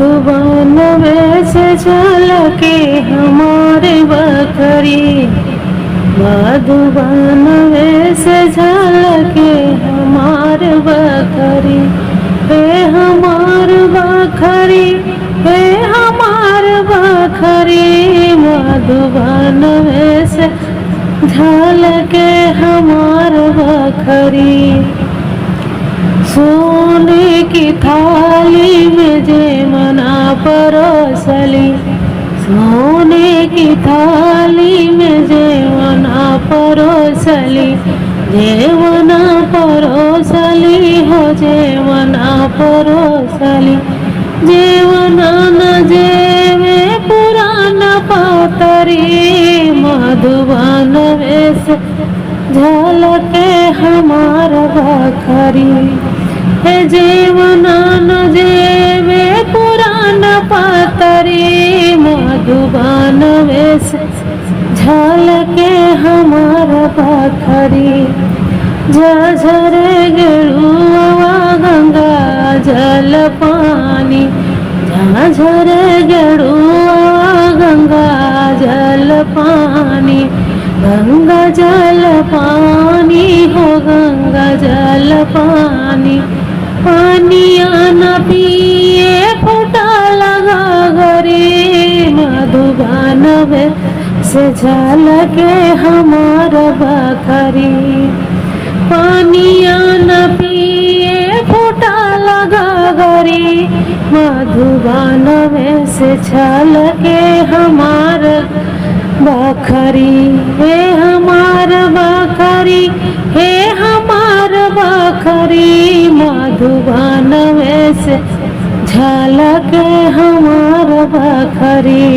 मधुबन में से झलके हमारे बखरी, मधुबन में से झलके हमारे बखरी, हे हमार बखरी, हे हमार बखरी, मधुबन में से झलके हमार बखरी। सोने की थाली में जेवना परोसली, सोने की थाली में जेवना परोसली, जेवना परोसली हो जेवना परोसली, जेवना न जेवे पुराना पातरी, मधुबन में से झलके हमार बखरी, हे जेवना न जेवे पुराना पातरी, मधुबन में से झलके हमार बखरी। झझरे गेरुआ गंगा जल पानी, झझरे गेरुआ गंगा जल पानी, गंगा जल पानी हो गंगा जल पानी, पानिया न पिए फूटा लगा घरी, मधुबन में से झलके हमार बखरी, पानिया न पिए फूटा लगा घरी, मधुबन में से झलके हमार बखरी, हे हमार बखरी, हे हमार बखरी, मधुबन में से झलके हमार बखरी।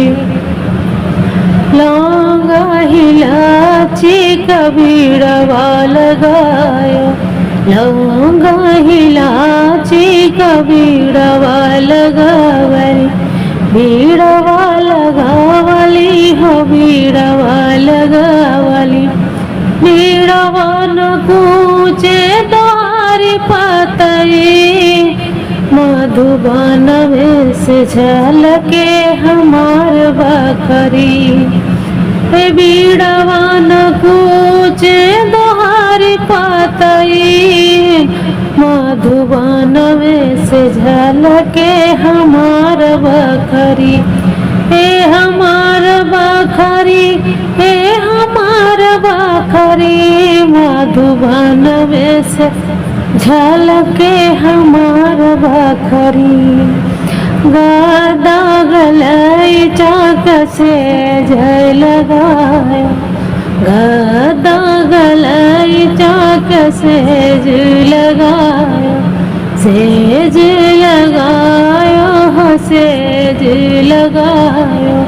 लौंगा इलायची कबीरवा लगायो, लौंगा इलायची कबीरवा लगावली, बीड़वा लगावली हो बीड़वा लगावली, बीड़वा न कूचे द्वारी पतई, मधुबन में से झलके हमार बखरी, हे बीड़वा न कूचे द्वारी पतई, मधुबन में से झलके हमार बखरी, हे हमार बखरी, हे हमार बखरी, मधुबन में से झलके हमार बखरी। गदा गलाई चाक से जय लगाया, गदा गलाई चाक से लगाया, सेज लगायो हो सेज लगायो,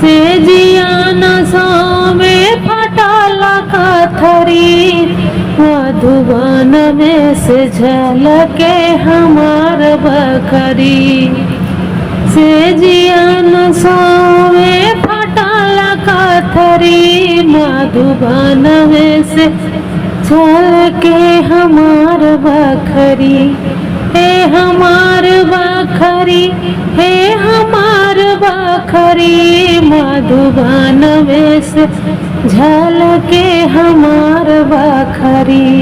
सेजिया नसो में फटाला कथरी, मधुबन में से झलके हमार बखरी, सेजिया नसो में फटाला कथरी, मधुबन में से झलके हमार बखरी, हे हमार बखरी, हे हमार बखरी, मधुबन में से झलके हमार बखरी।